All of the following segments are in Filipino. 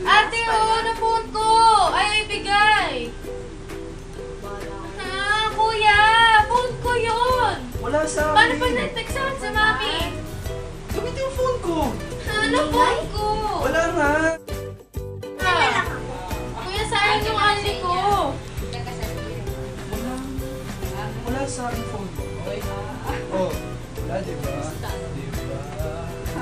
Ate, na phone ko! Ay, bigay! Kuya! Phone ko yun! Wala sa akin. Paano pag nag-textan sa mami? Gamitin yung phone ko! Ano phone ko? Wala nga! Kuya, sayang yung ate ko! Wala sa akin phone ko. Oh, wala diba?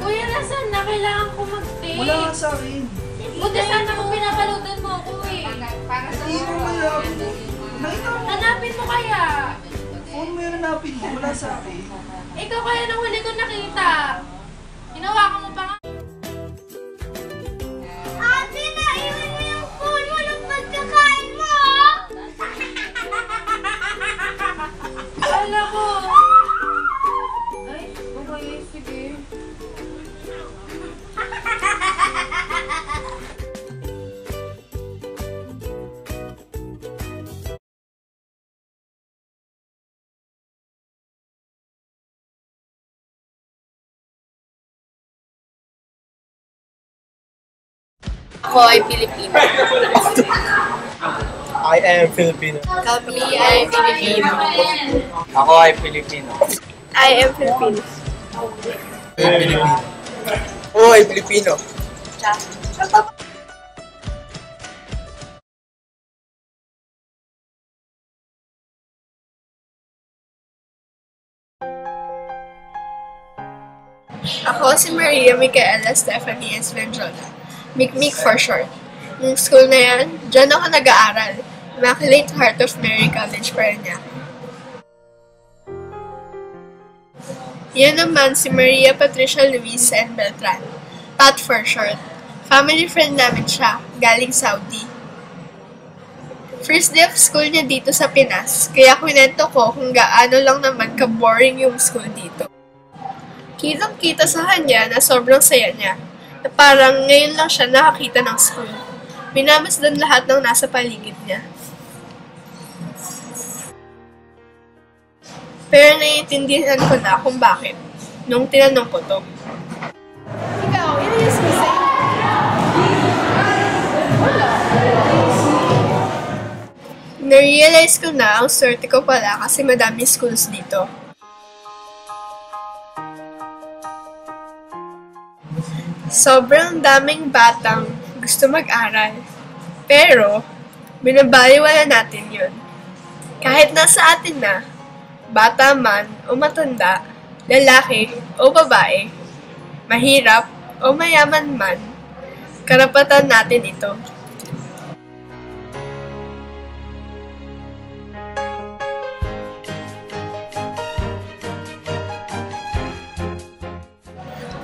Kuya, nasaan na? Kailangan ko mag-take. Wala nga sa akin. Buti sana kung pinapaloadan mo ako eh. Hindi mo malapin mo. Nakita mo. Hanapin mo kaya. Phone mo yung hanapin mo. Wala sa akin. Ikaw kaya nang huli ko nakita. Hinawakan mo pa nga. Ate, naiwan mo yung phone. Walang pagkakain mo. Ala ko. Ay, okay. Sige. Ako ay Pilipino. I am Filipino. Kami ay Pilipino. Ako ay Filipino. I am Filipino. Filipino. Ako ay Filipino. Ako si Maria Micaela Stephanie Esvenjola. Mikmik for short. Yung school na yan, dyan ako nag-aaral. Immaculate Heart of Mary College pa rin niya. Yan naman si Maria Patricia Luis N. Beltran. Pat for short. Family friend namin siya, galing Saudi. First day of school niya dito sa Pinas, kaya kwento ko kung gaano lang naman ka-boring yung school dito. Kitang-kita sa kanya na sobrang saya niya, na parang ngayon lang siya nakakita ng school. Minamasdan lahat ng nasa paligid niya. Pero naiintindihan ko na kung bakit, nung tinanong ko to. Ikaw, inayos mo sa'yo? Na-realize ko na ang swerte ko pala kasi madami schools dito. Sobrang daming batang gusto mag-aral. Pero, binabaliwala natin yun. Kahit nasa atin na, bata man o matanda, lalaki o babae, mahirap o mayaman man, karapatan natin ito.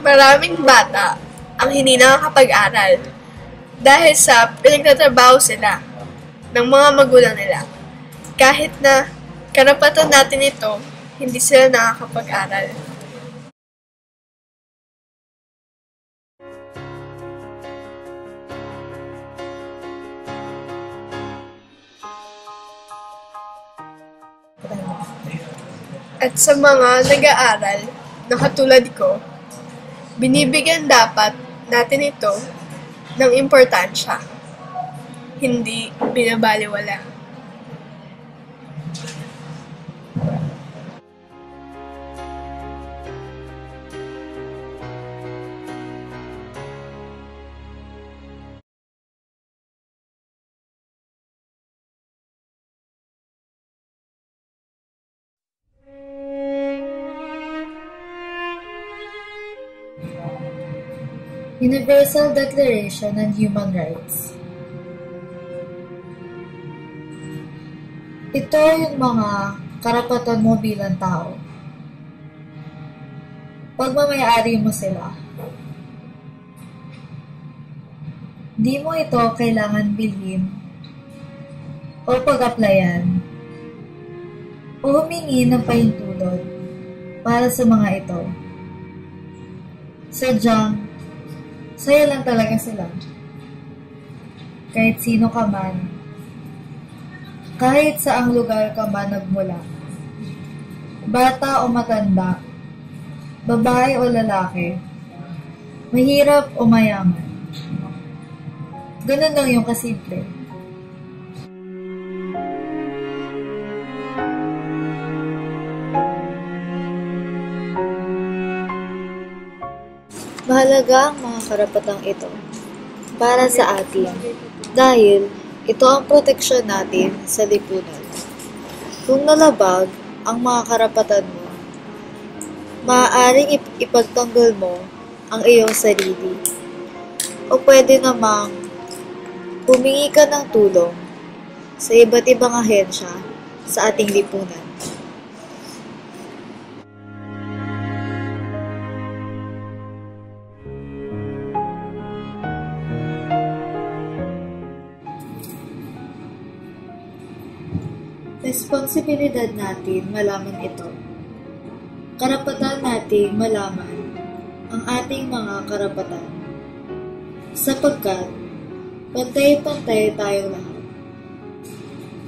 Maraming bata ang hindi nakakapag-aral dahil sa pinagtatrabaho sila ng mga magulang nila. Kahit na karapatan natin ito, hindi sila nakakapag-aral. At sa mga nag-aaral na katulad ko, binibigyan dapat natin ito ng importansya, hindi binabaliwala. Universal Declaration on Human Rights. Ito yung mga karapatan mo bilang tao. Pagmamayari mo sila. Di mo ito kailangan bilhin o pag-applyan o humingi ng pahintulot para sa mga ito. Sadyang saya lang talaga sila. Kahit sino ka man, kahit saang lugar ka man nagmula, bata o matanda, babae o lalaki, mahirap o mayaman, Ganun lang yung kasimple. Mahalaga ang mga karapatang ito para sa atin dahil ito ang proteksyon natin sa lipunan. Kung nalabag ang mga karapatan mo, maaaring ipagtanggol mo ang iyong sarili o pwede namang humingi ka ng tulong sa iba't ibang ahensya sa ating lipunan. Responsibilidad natin malaman ito. Karapatan nating malaman ang ating mga karapatan. Sapagkat pantay-pantay tayong lahat.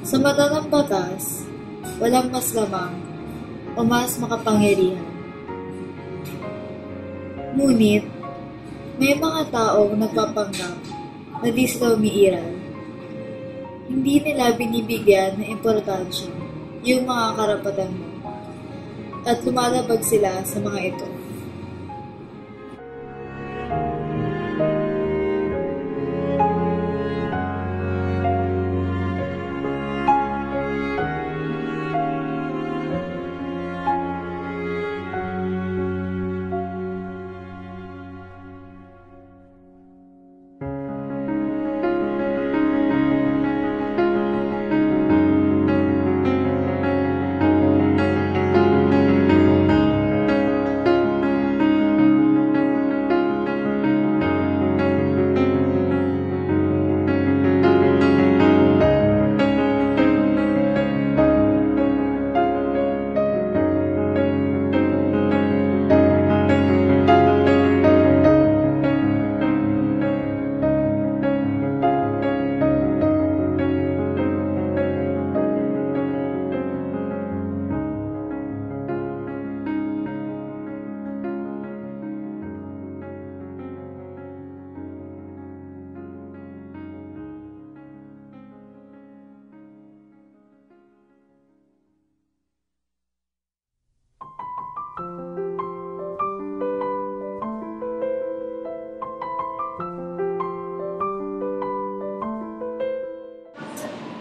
Sa mata ng batas, walang mas lamang o mas makapangyarihan. Ngunit, may mga taong nagpapanggap na di sila umiiral. Hindi nila binibigyan ng importansya yung mga karapatan mo at lumalabag sila sa mga ito.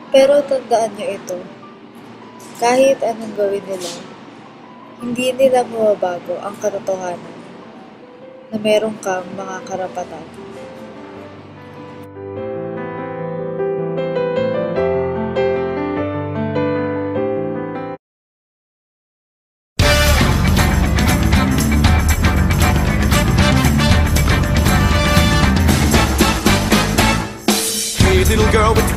Pero tandaan niyo ito, kahit anong gawin nila, hindi nila mababago ang katotohanan na meron kang mga karapatan. Hey, little girl with